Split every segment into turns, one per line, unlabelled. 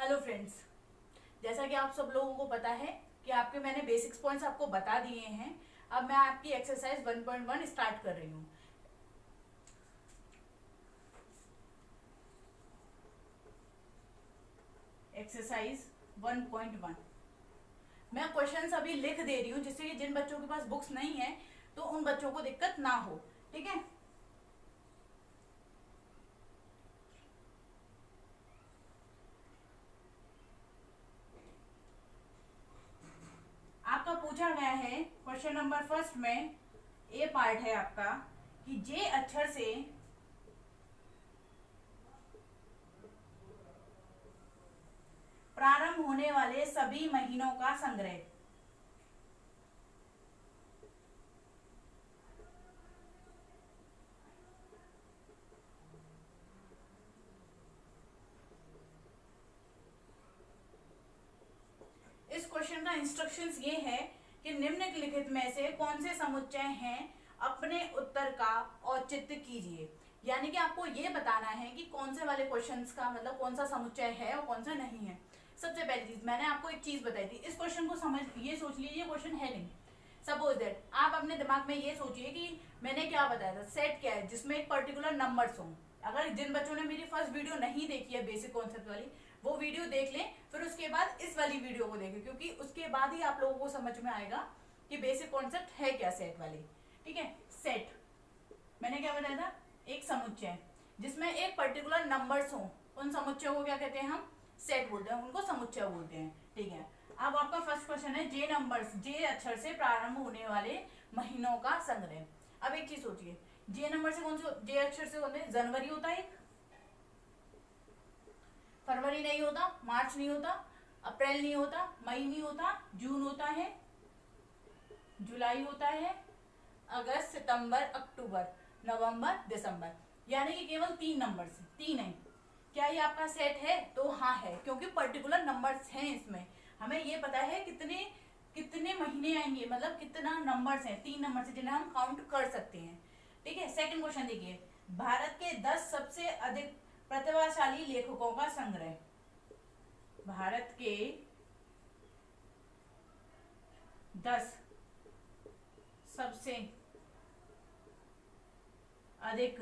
Hello friends, जैसा कि आप सब लोगों को पता है कि आपके मैंने बेसिक्स पॉइंट्स आपको बता दिए हैं। अब मैं आपकी एक्सरसाइज 1.1 स्टार्ट कर रही हूँ। एक्सरसाइज 1.1 मैं क्वेश्चंस अभी लिख दे रही हूँ, जिससे कि जिन बच्चों के पास बुक्स नहीं है तो उन बच्चों को दिक्कत ना हो। ठीक है, आपका पूछा गया है क्वेश्चन नंबर फर्स्ट में, ए पार्ट है आपका कि जे अक्षर से प्रारंभ होने वाले सभी महीनों का संग्रह। इस क्वेश्चन का इंस्ट्रक्शंस ये है कि निम्नलिखित में से कौन से समुच्चय हैं, अपने उत्तर का औचित्य कीजिए। यानी कि आपको ये बताना है कि कौन से वाले क्वेश्चंस का मतलब कौन सा समुच्चय है और कौन सा नहीं है। सबसे पहली चीज मैंने आपको एक चीज बताई थी, इस क्वेश्चन को समझ ये सोच लीजिए क्वेश्चन है नहीं। सपोज दैट आप अपने दिमाग में ये सोचिए कि मैंने क्या बताया था, सेट क्या है जिसमें एक पर्टिकुलर नंबर्स हों। अगर जिन बच्चों ने मेरी फर्स्ट वीडियो नहीं देखी है बेसिक कॉन्सेप्ट वाली, वो वीडियो देख लें, फिर उसके बाद इस वाली वीडियो को देखें, क्योंकि उसके बाद ही आप लोगों को समझ में आएगा कि बेसिक कॉन्सेप्ट है क्या सेट वाली। ठीक है, सेट मैंने क्या बताया था, एक समुच्चय जिसमें एक पर्टिकुलर नंबर्स हो, उन समुच्चयों को क्या कहते हैं, हम सेट बोलते हैं, उनको समुच्चय बोलते हैं। ठीक है, अब आपका फर्स्ट क्वेश्चन है जे नंबर्स, जे अक्षर से प्रारंभ होने वाले महीनों का संग्रह। अब एक चीज सोचिए, जे नंबर से कौन से, जे अक्षर से कौन से, जनवरी होता है, फरवरी नहीं होता, मार्च नहीं होता, अप्रैल नहीं होता, मई नहीं होता, जून होता है, जुलाई होता है, अगस्त, सितंबर, अक्टूबर, नवंबर, दिसंबर। यानी कि केवल 3 नंबर से, 3 है। क्या ये आपका सेट है? तो हाँ है, क्योंकि पर्टिकुलर नंबर्स हैं इसमें। हमें ये पता है कितने कितने महीने आएंगे, मतलब कितना नंबर्स हैं, 3 नंबर से जिन्हें हम काउंट कर सकते हैं। ठीक है, सेकंड क्वेश्चन देखिए, भारत के 10 सबसे अधिक प्रतिभाशाली लेखकों का संग्रह। भारत के 10 सबसे अधिक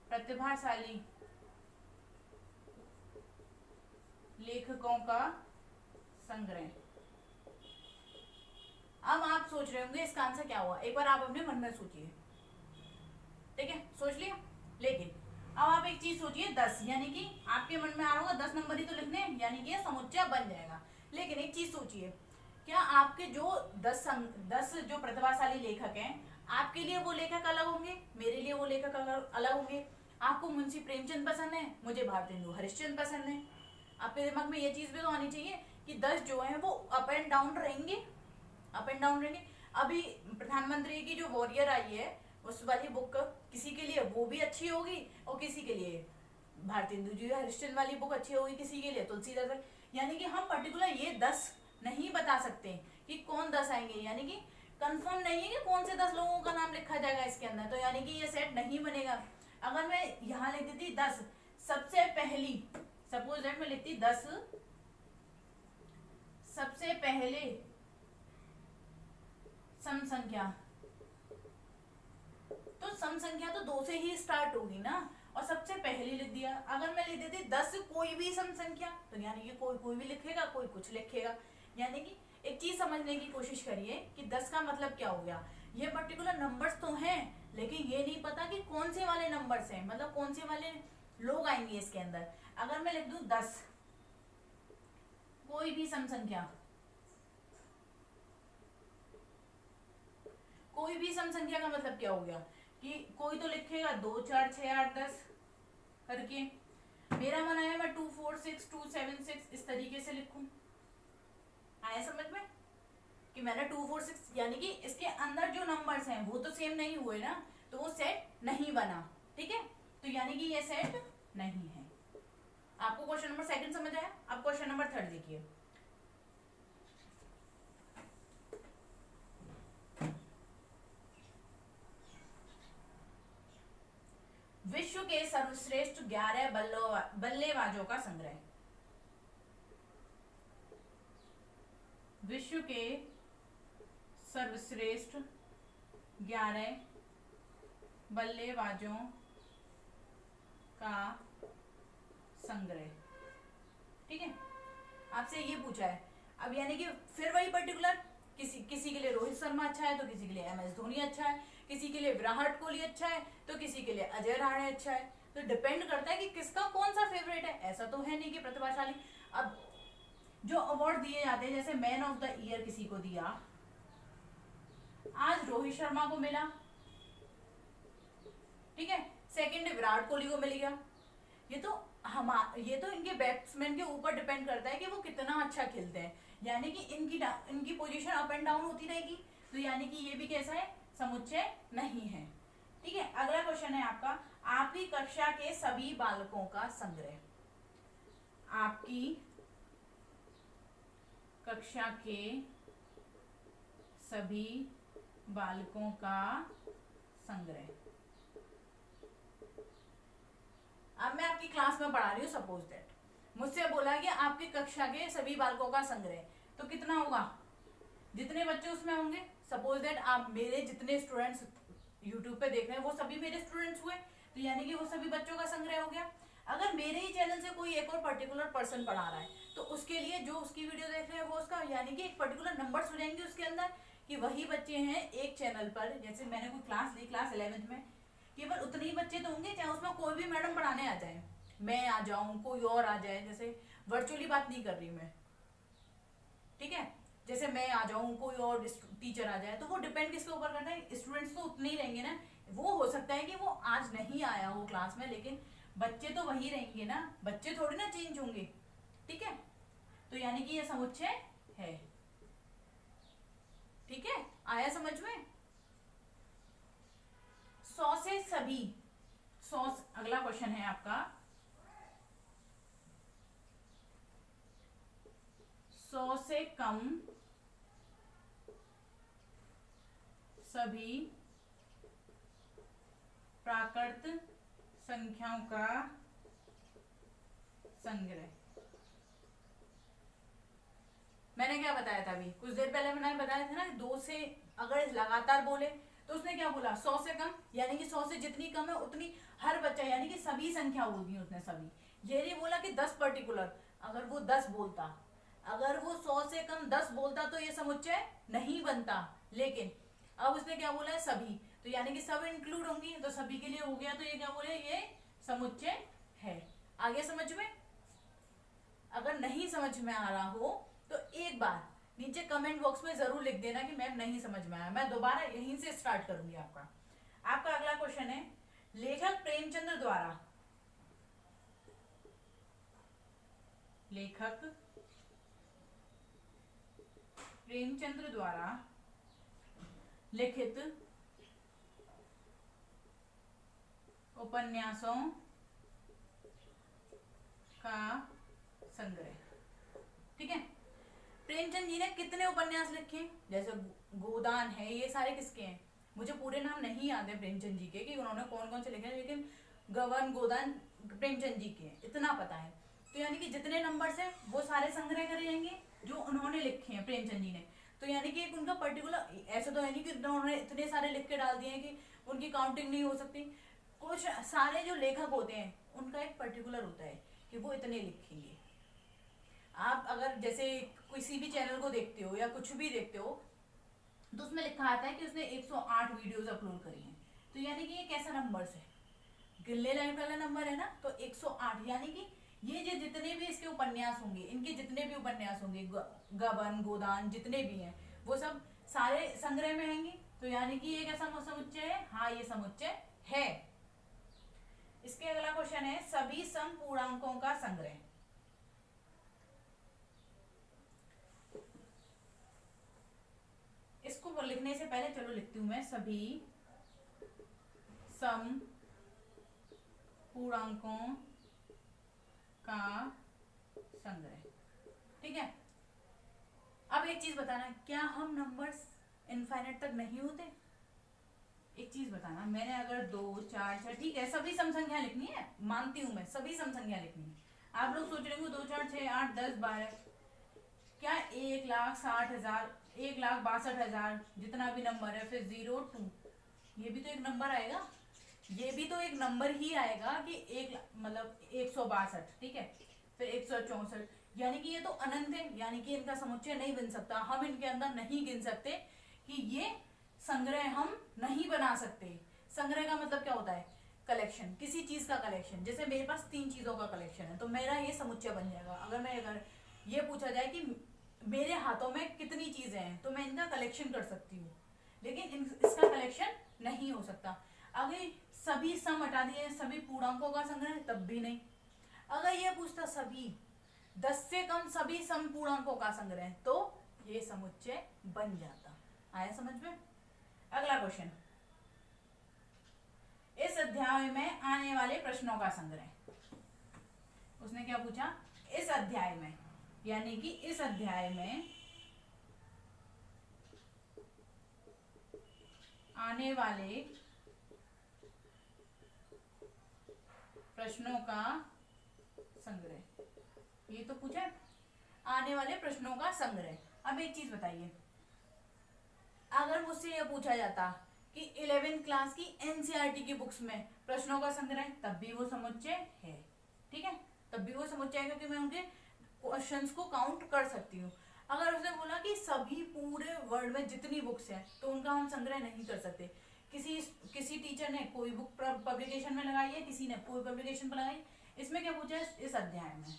प्रतिभाशाली लेखकों का संग्रह। अब आप सोच रहे होंगे इसका आंसर क्या हुआ, एक बार आप अपने मन में सोचिए। ठीक है, सोच लिया। लेकिन अब आप एक चीज सोचिए, 10 यानी कि आपके मन में आ रहा होगा 10 नंबर ही तो लिखने, यानी कि ये समुच्चय बन जाएगा। लेकिन एक चीज सोचिए, क्या आपके जो 10 जो प्रतिभाशाली लेखक हैं, आपके लिए वो लेखक अलग होंगे, मेरे लिए वो लेखक अलग होंगे। आपको मुंशी प्रेमचंद पसंद है, मुझे भारतेंदु हरिश्चंद्र पसंद है। आपके दिमाग में ये चीज भी तो आनी चाहिए कि 10 जो है वो अप एंड डाउन रहेंगे, अप एंड डाउन रहेंगे। अभी प्रधानमंत्री की जो वॉरियर आई है उस वाली बुक किसी के लिए वो भी अच्छी होगी, और किसी के लिए भारतेंदु जी हरिश्चंद्र वाली बुक अच्छी होगी, किसी के लिए तुलसीदास। यानी कि हम पर्टिकुलर ये 10 नहीं बता सकते कि कौन 10 आएंगे, यानी कि कंफर्म नहीं है कि कौन से 10 लोगों का नाम लिखा जाएगा इसके अंदर, तो यानी कि ये सेट नहीं बनेगा। अगर मैं यहाँ लिख देती 10 सबसे पहली, सपोज दैट मैं लिखती 10 सबसे पहले सम संख्या, तो सम संख्या तो 2 से ही स्टार्ट होगी ना, और सबसे पहले लिख दिया। अगर मैं लिख देती 10 कोई भी सम संख्या, तो यानी कि कोई कोई भी लिखेगा, कोई कुछ लिखेगा। यानी कि एक चीज समझने की कोशिश करिए कि 10 का मतलब क्या हो गया। ये पर्टिकुलर नंबर्स तो हैं, लेकिन ये नहीं पता कि कौन से वाले नंबर्स हैं, मतलब कौन से वाले लोग आएंगे इसके अंदर। अगर मैं लिख दूं 10 कोई भी सम संख्या, कोई भी सम संख्या का मतलब क्या हो गया कि कोई तो लिखेगा 2 4 6 8 10 करके। मेरा मन आया मैं 2 4 6 2 7 6 इस तरीके से लिखूं। आया समझ में कि मैंने 2 4 6, यानी कि इसके अंदर जो नंबर्स हैं वो तो सेम नहीं हुए ना, तो वो सेट नहीं बना। ठीक है, तो यानी कि ये सेट नहीं है। आपको क्वेश्चन नंबर सेकंड समझ आया। अब क्वेश्चन नंबर थर्ड देखिए, विश्व के सर्वश्रेष्ठ 11 बल्लेबाजों का संग्रह। विश्व के सर्वश्रेष्ठ 11 बल्लेबाजों का संग्रह। ठीक है, आपसे ये पूछा है। अब यानी कि फिर वही पर्टिकुलर, किसी के लिए रोहित शर्मा अच्छा है तो किसी के लिए MS धोनी अच्छा है, किसी के लिए विराट कोहली अच्छा है तो किसी के लिए अजय राणे अच्छा है। तो डिपेंड करता है कि किसका कौन सा फेवरेट है। ऐसा तो है नहीं कि प्रतिभाशाली। अब जो अवार्ड दिए जाते हैं, जैसे मैन ऑफ द ईयर किसी को दिया, आज रोहित शर्मा को मिला, ठीक है, सेकंड विराट कोहली को मिल गया। ये तो इनके बैट्समैन के ऊपर डिपेंड करता है कि वो कितना अच्छा खेलते हैं, यानी कि इनकी पोजीशन अप एंड डाउन होती रहेगी। तो यानी कि ये भी कैसा है, समुच्चय नहीं है। ठीक है, अगला क्वेश्चन है आपका, आपकी कक्षा के सभी बालकों का संग्रह। आपकी कक्षा के सभी बालकों का संग्रह। अब मैं आपकी क्लास में पढ़ा रही हूँ, सपोज दैट मुझसे बोला कि आपकी कक्षा के सभी बालकों का संग्रह, तो कितना होगा, जितने बच्चे उसमें होंगे। सपोज दैट आप मेरे जितने स्टूडेंट्स यूट्यूब पे देख रहे हैं वो सभी मेरे स्टूडेंट्स हुए, तो यानी कि वो सभी बच्चों का संग्रह हो गया। अगर मेरे ही चैनल से कोई एक और पर्टिकुलर पर्सन पढ़ा रहा है तो उसके लिए जो उसकी वीडियो देख रहे हैं वो उसका यानी कि एक पर्टिकुलर नंबर्स हो जाएंगे उसके अंदर, कि वही बच्चे हैं एक चैनल पर। जैसे मैंने कोई क्लास ली क्लास 11th में, केवल उतने ही बच्चे तो होंगे, चाहे उसमें कोई भी मैडम पढ़ाने आ जाए, मैं आ जाऊं, कोई और आ जाए। जैसे वर्चुअली बात नहीं कर रही मैं, ठीक है, जैसे मैं आ जाऊं, कोई और टीचर आ जाए, तो वो डिपेंड किसके ऊपर करता है, स्टूडेंट्स तो उतने ही रहेंगे ना। वो हो सकता है कि वो आज नहीं आया हो क्लास में, लेकिन बच्चे तो वही रहेंगे ना, बच्चे थोड़ी ना चेंज होंगे। ठीक है, तो यानी कि ये समुच्चय है। ठीक है, आया समझ में। 100 से सभी 100, अगला क्वेश्चन है आपका, 100 से कम सभी प्राकृत संख्याओं का संग्रह। मैंने क्या बताया था अभी कुछ देर पहले, मैंने बताया था ना, 2 से अगर लगातार बोले तो उसने क्या बोला, 100 से कम, यानी कि 100 से जितनी कम है उतनी हर बच्चा, यानी कि सभी संख्या बोल दी उसने, सभी। ये नहीं बोला कि 10 पर्टिकुलर, अगर वो 10 बोलता, अगर वो 100 से कम 10 बोलता तो ये समुच्चय नहीं बनता। लेकिन अब उसने क्या बोला है, सभी, तो यानी कि सब इंक्लूड होंगी, तो सभी के लिए हो गया, तो ये क्या बोले, ये समुच्चय है। आगे समझ में। अगर नहीं समझ में आ रहा हो तो एक बार नीचे कमेंट बॉक्स में जरूर लिख देना कि मैम नहीं समझ में आया, मैं दोबारा यहीं से स्टार्ट करूंगी आपका। आपका अगला क्वेश्चन है, लेखक प्रेमचंद्र द्वारा लिखित उपन्यासों का संग्रह। ठीक है, प्रेमचंद जी ने कितने उपन्यास लिखे, जैसे गोदान है, ये सारे किसके हैं, मुझे पूरे नाम नहीं याद है प्रेमचंद जी के कि उन्होंने कौन कौन से लिखे हैं, लेकिन गबन गोदान प्रेमचंद जी के हैं, इतना पता है। तो यानी कि जितने नंबर है वो सारे संग्रह करे जाएंगे जो उन्होंने लिखे हैं प्रेमचंद जी ने। तो यानी कि एक उनका पर्टिकुलर, ऐसा तो है नहीं कि उन्होंने इतने सारे लिख के डाल दिए हैं कि उनकी काउंटिंग नहीं हो सकती। कुछ सारे जो लेखक होते हैं उनका एक पर्टिकुलर होता है कि वो इतने लिखेंगे। आप अगर जैसे किसी भी चैनल को देखते हो या कुछ भी देखते हो तो उसमें लिखा आता है कि उसने 108 वीडियोस अपलोड करी हैं, तो यानी कि ये कैसा नंबर्स है, गिनने लाइन वाला नंबर है ना, तो 108, यानी कि ये जो जितने भी इसके उपन्यास होंगे, इनके जितने भी उपन्यास होंगे, गबन गोदान जितने भी हैं, वो सब सारे संग्रह में आएंगे। तो यानी कि ये कैसा समुच्चय है, हाँ ये समुच्चय है। इसके अगला क्वेश्चन है, सभी समपूर्णांकों का संग्रह। इसको लिखने से पहले चलो लिखती हूं मैं, सभी सम पूर्णांकों का संग्रह। ठीक है, अब एक चीज बताना, क्या हम नंबर्स इनफाइनाइट तक नहीं होते, एक चीज बताना, मैंने अगर 2 4 6 ठीक है सभी सम संख्या लिखनी है, मानती हूँ मैं सभी सम संख्या लिखनी है। आप लोग सोच रहे होंगे 2 4 6 8 10 12 क्या 1,60,000 1,62,000 जितना भी नंबर है, फिर 0 2 ये भी तो एक नंबर आएगा, ये भी तो एक नंबर ही आएगा कि एक मतलब 162 ठीक है, फिर 164 यानी कि ये तो अनंत है, यानी कि इनका समुच्चय नहीं बन सकता, हम इनके अंदर नहीं गिन सकते कि ये संग्रह हम नहीं बना सकते। संग्रह का मतलब क्या होता है? कलेक्शन, किसी चीज का कलेक्शन। जैसे मेरे पास 3 चीजों का कलेक्शन है तो मेरा ये समुच्चय बन जाएगा। अगर ये पूछा जाए कि मेरे हाथों में कितनी चीजें हैं तो मैं इनका कलेक्शन कर सकती हूँ, लेकिन इसका कलेक्शन नहीं हो सकता। अगर सभी सम हटा दिए, सभी पूर्णांकों का संग्रह, तब भी नहीं। अगर ये पूछता सभी 10 से कम सभी सम पूर्णांकों का संग्रह, तो ये समुच्चय बन जाता। आया समझ में? अगला क्वेश्चन, इस अध्याय में आने वाले प्रश्नों का संग्रह। उसने क्या पूछा? इस अध्याय में, यानी कि इस अध्याय में आने वाले प्रश्नों का संग्रह, ये तो पूछा आने वाले प्रश्नों का संग्रह। अब एक चीज बताइए, अगर मुझसे यह पूछा जाता कि 11th क्लास की एनसीईआरटी की बुक्स में प्रश्नों का संग्रह, तब भी वो समुच्चय है, ठीक है, तब भी वो समुच्चय है क्योंकि मैं उनके क्वेश्चंस को काउंट कर सकती हूँ। अगर उसने बोला कि सभी पूरे वर्ल्ड में जितनी बुक्स हैं तो उनका हम संग्रह नहीं कर सकते। किसी टीचर ने कोई बुक पब्लिकेशन में लगाई है, किसी ने कोई पब्लिकेशन पर लगाई, इसमें क्या पूछा है? इस अध्याय में।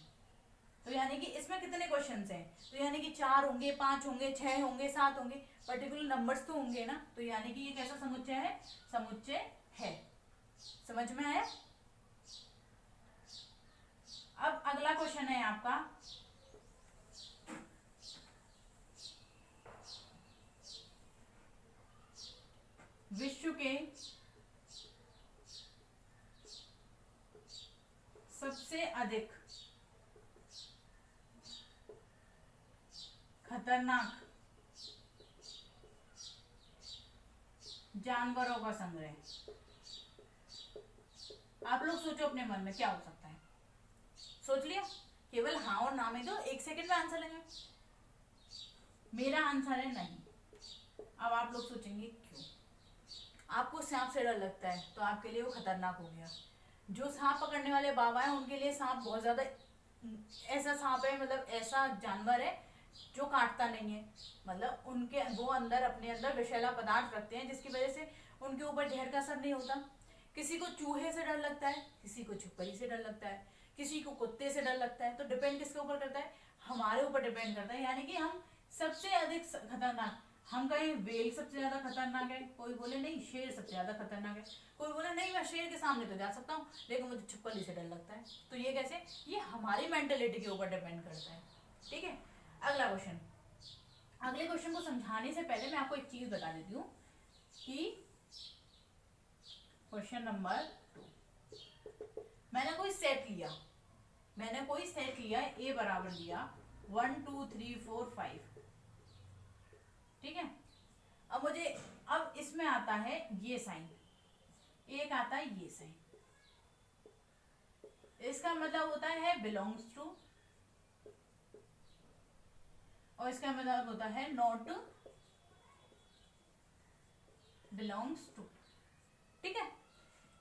तो यानी कि इसमें कितने क्वेश्चंस हैं? तो यानी कि 4 होंगे, 5 होंगे, 6 होंगे, 7 होंगे, पर्टिकुलर नंबर्स तो होंगे ना। तो यानी कि ये कैसा समुच्चय है? समुच्चय है। समझ में आया? अब अगला क्वेश्चन है आपका, विश्व के सबसे अधिक खतरनाक जानवरों का संग्रह। आप लोग सोचो अपने मन में क्या हो सकता है। सोच लिया? केवल हाँ और ना में तो 1 सेकंड में आंसर लेंगे। मेरा आंसर है नहीं। अब आप लोग सोचेंगे क्यों? आपको सांप से डर लगता है तो आपके लिए वो खतरनाक हो गया। जो सांप पकड़ने वाले बाबा है उनके लिए सांप बहुत ज्यादा ऐसा सांप है, मतलब ऐसा जानवर है जो काटता नहीं है, मतलब उनके वो अंदर अपने अंदर विषैला पदार्थ रखते हैं जिसकी वजह से उनके ऊपर जहर का असर नहीं होता। किसी को चूहे से डर लगता है, किसी को छिपकली से डर लगता है, किसी को कुत्ते से डर लगता है। तो डिपेंड किसके ऊपर करता है? हमारे ऊपर डिपेंड करता है। यानी कि हम सबसे अधिक खतरनाक, हम कहें वेल सबसे ज्यादा खतरनाक है, कोई बोले नहीं शेर सबसे ज्यादा खतरनाक है, कोई बोले नहीं मैं शेर के सामने तो जा सकता हूँ लेकिन मुझे छिपकली से डर लगता है। तो ये कैसे? ये हमारी मेंटेलिटी के ऊपर डिपेंड करता है, ठीक है। अगला क्वेश्चन, अगले क्वेश्चन को समझाने से पहले मैं आपको एक चीज बता देती हूँ कि क्वेश्चन नंबर 2, मैंने कोई सेट लिया, ए बराबर लिया 1 2 3 4 5, ठीक है। अब इसमें आता है ये साइन, एक आता है ये साइन, इसका मतलब होता है बिलोंग्स टू, और इसका मतलब होता है नॉट बिलोंग्स टू, ठीक है।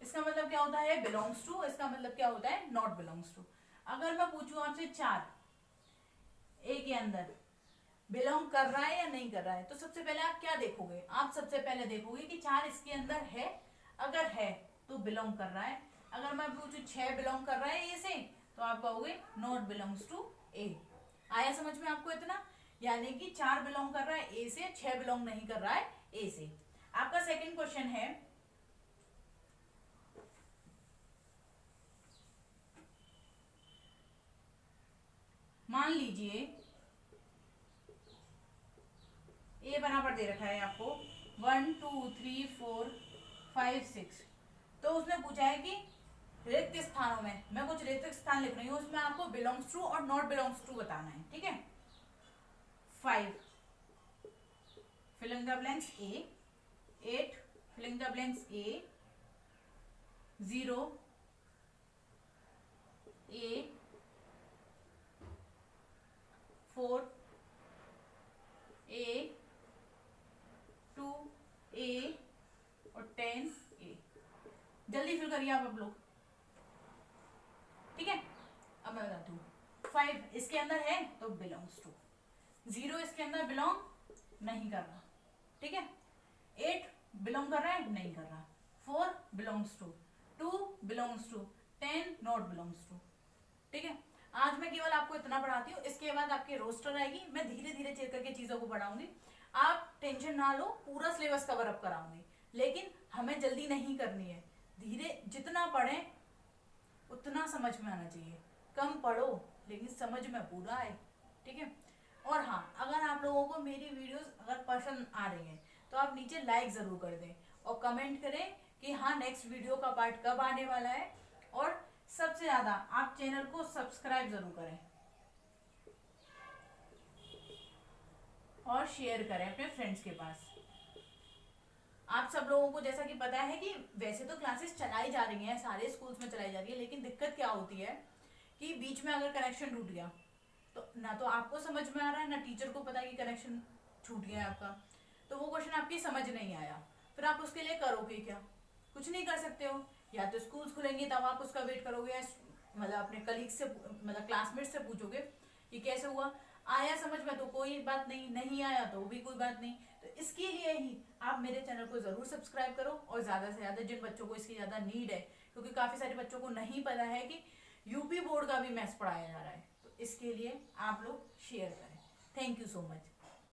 इसका मतलब क्या होता है? बिलोंग्स टू, इसका मतलब क्या होता है? Not belongs to. अगर मैं पूछूं आपसे 4 ए के अंदर बिलोंग कर रहा है या नहीं कर रहा है, तो सबसे पहले आप क्या देखोगे? आप सबसे पहले देखोगे कि 4 इसके अंदर है, अगर है तो बिलोंग कर रहा है। अगर मैं पूछूं 6 बिलोंग कर रहा है ए से, तो आप कहोगे नॉट बिलोंग्स टू ए। आया समझ में आपको इतना? यानी कि 4 बिलोंग कर रहा है ए से, 6 बिलोंग नहीं कर रहा है ए से। आपका सेकंड क्वेश्चन है, मान लीजिए ए बराबर दे रखा है आपको 1 2 3 4 5 6, तो उसने पूछा है कि रिक्त स्थानों में, मैं कुछ रिक्त स्थान लिख रही हूँ, उसमें आपको बिलोंग्स टू और नॉट बिलोंग्स टू बताना है, ठीक है। 5 fill in the blanks a, 8 fill in the blanks A 0 A 4 A 2 A और 10 A। जल्दी फिल करिए आप लोग, ठीक है। अब मैं बताती हूँ 5 इसके अंदर है तो बिलोंग्स टू, 0 इसके अंदर बिलोंग नहीं कर रहा, ठीक है। 8 बिलोंग कर रहा है, नहीं कर रहा। 4 belongs to, 2 belongs to, 10 not belongs to, ठीक है। आज मैं केवल आपको इतना पढ़ाती हूँ, इसके बाद आपके रोस्टर आएगी, मैं धीरे धीरे चेक करके चीजों को पढ़ाऊंगी। आप टेंशन ना लो, पूरा सिलेबस कवर अप कराऊंगी, लेकिन हमें जल्दी नहीं करनी है। धीरे जितना पढ़ें उतना समझ में आना चाहिए, कम पढ़ो लेकिन समझ में पूरा आए, ठीक है। और हाँ, अगर आप लोगों को मेरी वीडियोस अगर पसंद आ रही हैं तो आप नीचे लाइक जरूर कर दें और कमेंट करें कि हाँ नेक्स्ट वीडियो का पार्ट कब आने वाला है, और सबसे ज्यादा आप चैनल को सब्सक्राइब जरूर करें और शेयर करें अपने फ्रेंड्स के पास। आप सब लोगों को जैसा कि पता है कि वैसे तो क्लासेस चलाई जा रही हैं, सारे स्कूल्स में चलाई जा रही है, लेकिन दिक्कत क्या होती है कि बीच में अगर कनेक्शन टूट गया तो ना तो आपको समझ में आ रहा है, ना टीचर को पता है कि कनेक्शन छूट गया है आपका, तो वो क्वेश्चन आपकी समझ नहीं आया, फिर आप उसके लिए करोगे क्या? कुछ नहीं कर सकते हो। या तो स्कूल्स खुलेंगे तब आप उसका वेट करोगे, या मतलब अपने कलीग से मतलब क्लासमेट से पूछोगे कि कैसे हुआ, आया समझ में तो कोई बात नहीं, नहीं आया तो भी कोई बात नहीं। तो इसके लिए ही आप मेरे चैनल को जरूर सब्सक्राइब करो, और ज्यादा से ज्यादा जिन बच्चों को इसकी ज्यादा नीड है, क्योंकि काफी सारे बच्चों को नहीं पता है कि यूपी बोर्ड का भी मैथ्स पढ़ाया जा रहा है, तो इसके लिए आप लोग शेयर करें। Thank you so much.